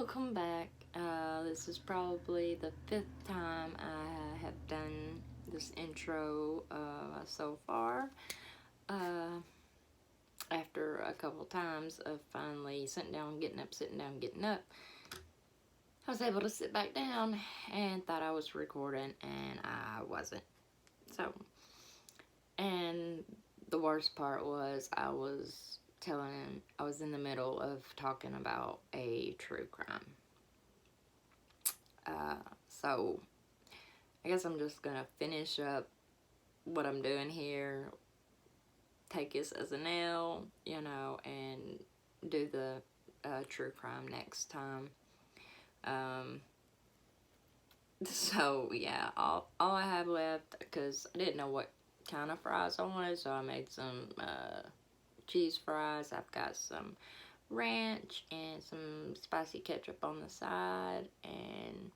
Welcome back. This is probably the 5th time I have done this intro so far. After a couple times of finally sitting down, getting up, I was able to sit back down and thought I was recording, and I wasn't. And the worst part was I was in the middle of talking about a true crime. So I guess I'm just gonna finish up what I'm doing here, take this as an L, and do the true crime next time. So yeah, all I have left, because I didn't know what kind of fries I wanted, so I made some cheese fries. I've got some ranch and some spicy ketchup on the side, and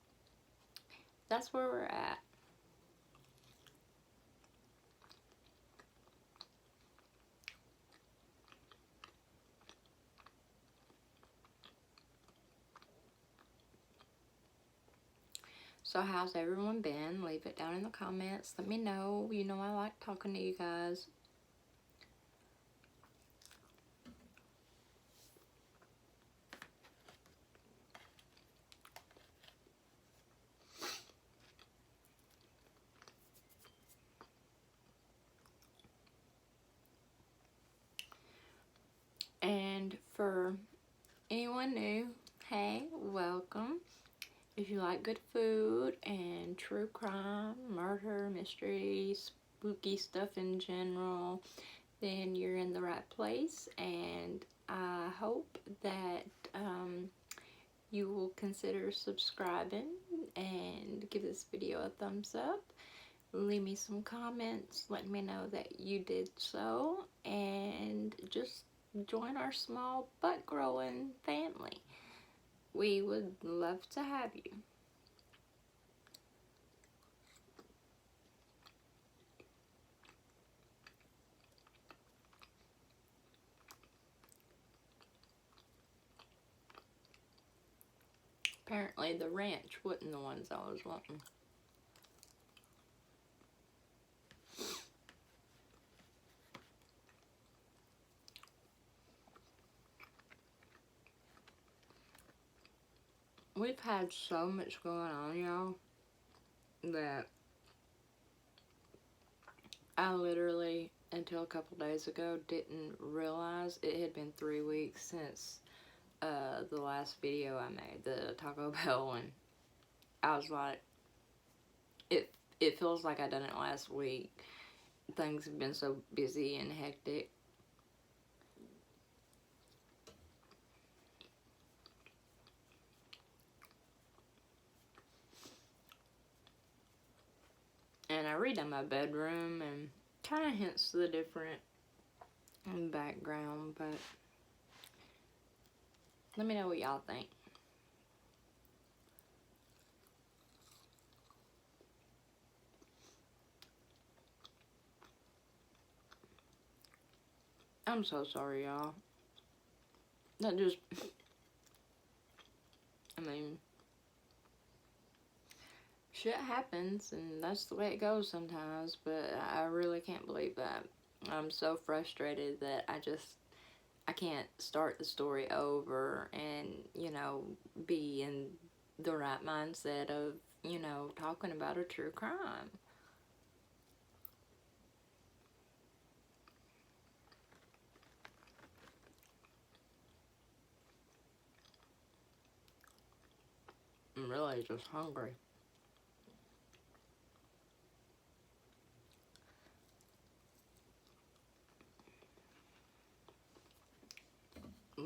that's where we're at. So how's everyone been? Leave it down in the comments. Let me know. You know I like talking to you guys. And for anyone new, hey, welcome. If you like good food and true crime, murder, mystery, spooky stuff in general, then you're in the right place. And I hope that you will consider subscribing and give this video a thumbs up. Leave me some comments, let me know that you did so, and just join our small but growing family. We would love to have you. Apparently the ranch wasn't the ones I was wanting. We've had so much going on, y'all, that I literally, until a couple days ago, didn't realize it had been 3 weeks since the last video I made, the Taco Bell one. I was like, it feels like I done it last week. Things have been so busy and hectic. And I redone my bedroom and kind of hints the different background, but let me know what y'all think. I'm so sorry, y'all. That just, I mean, shit happens, and that's the way it goes sometimes, but I really can't believe that. I'm so frustrated that I can't start the story over and, be in the right mindset of, talking about a true crime. I'm really just hungry.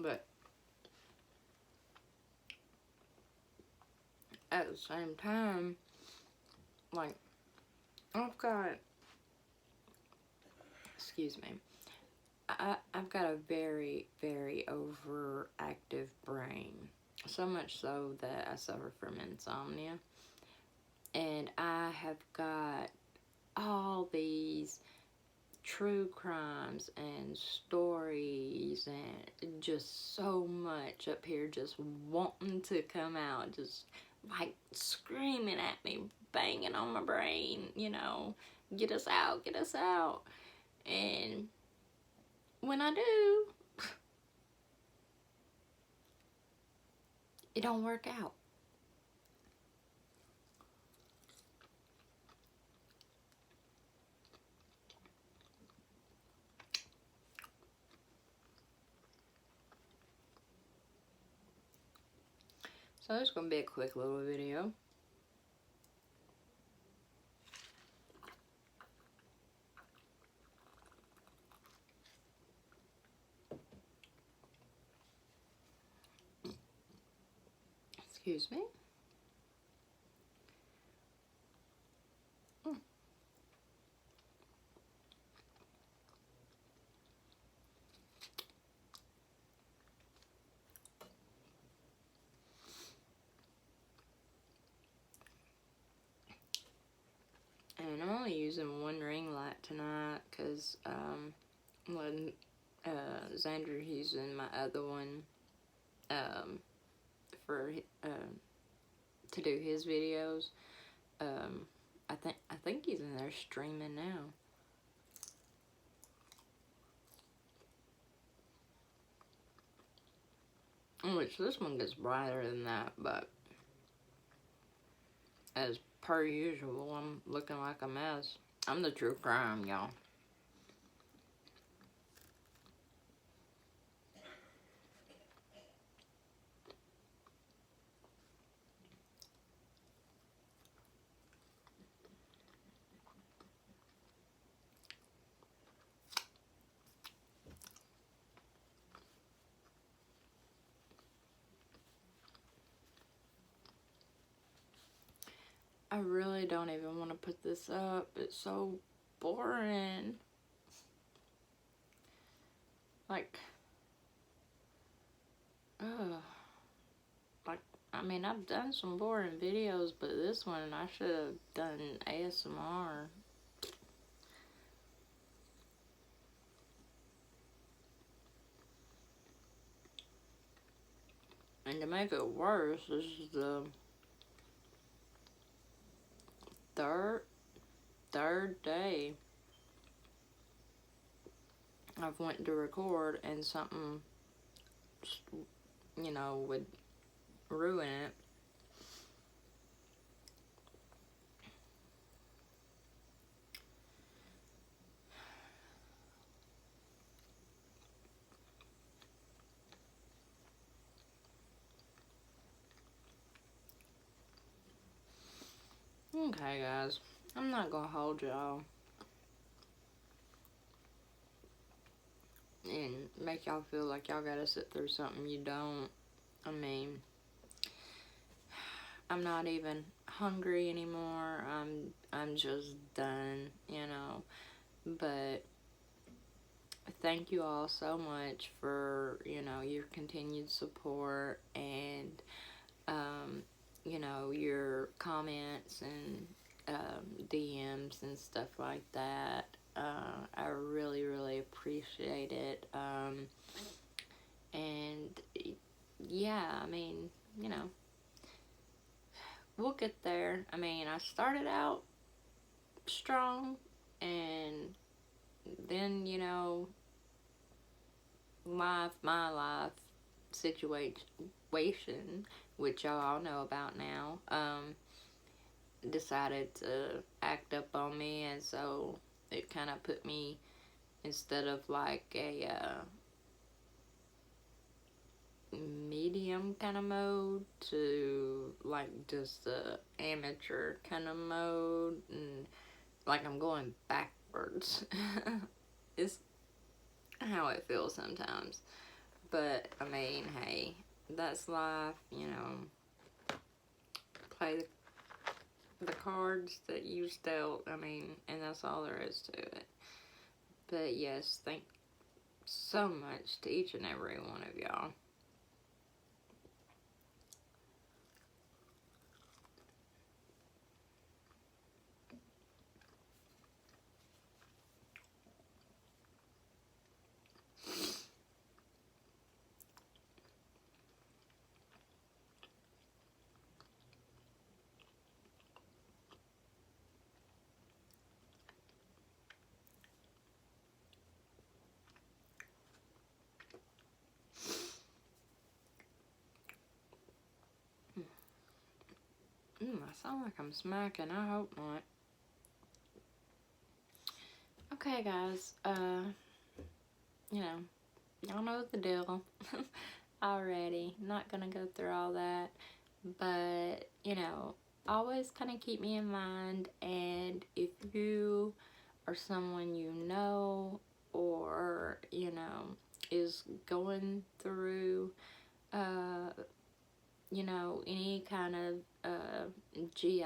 But at the same time, like, excuse me, I've got a very, very overactive brain. So much so that I suffer from insomnia. And I have got all these true crimes and stories and just so much up here just wanting to come out, just like screaming at me, banging on my brain, you know, get us out, get us out. And when I do, it don't work out. So it's gonna be a quick little video. Excuse me. And I'm only using one ring light tonight because when Xander using my other one for to do his videos. I think he's in there streaming now. Which this one gets brighter than that, but as per usual, I'm looking like a mess. I'm the true crime, y'all. I really don't even want to put this up. It's so boring. Like, ugh. Like, I mean, I've done some boring videos, but this one I should have done ASMR. And to make it worse, this is the third day I've went to record and something, you know, would ruin it. Okay, guys, I'm not gonna hold y'all and make y'all feel like y'all gotta sit through something you don't. I mean, I'm not even hungry anymore. I'm just done, you know. But thank you all so much for, you know, your continued support and you know, your comments and DMs and stuff like that. I really, really appreciate it. And yeah, I mean, you know, we'll get there. I mean, I started out strong, and then, you know, my life situation, which y'all all know about now, decided to act up on me, and so it kind of put me, instead of like a medium kind of mode, to like just a amateur kind of mode, and like I'm going backwards. It's how it feels sometimes. But I mean, hey, that's life, you know. Play the cards that you dealt, I mean, and that's all there is to it. But yes, thank so much to each and every one of y'all. sound like I'm smacking. I hope not. Okay, guys. You know, y'all know the deal already. Not gonna go through all that. But, you know, always kind of keep me in mind. And if you or someone you know or, you know, is going through, you know, any kind of GI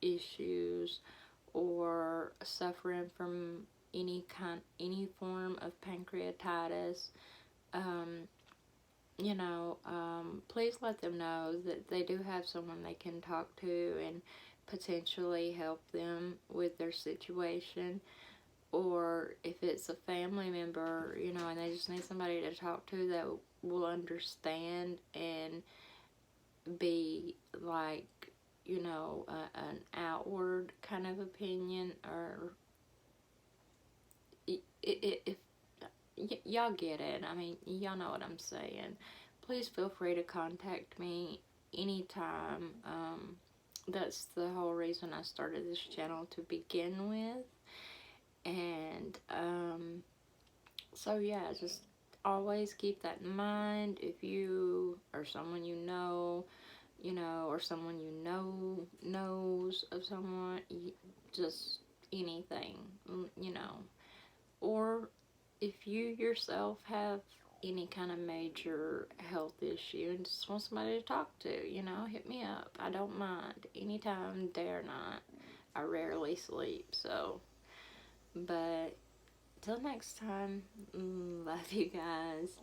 issues or suffering from any form of pancreatitis, you know, please let them know that they do have someone they can talk to and potentially help them with their situation. Or if it's a family member, you know, and they just need somebody to talk to that will understand and be like, you know, an outward kind of opinion, or if y'all get it. I mean, y'all know what I'm saying. Please feel free to contact me anytime. That's the whole reason I started this channel to begin with. And so yeah, just always keep that in mind. If you or someone you know, or someone you know knows of someone, just anything, you know. Or if you yourself have any kind of major health issue and just want somebody to talk to, you know, hit me up. I don't mind. Anytime, day or night. I rarely sleep, so. But till next time, love you guys.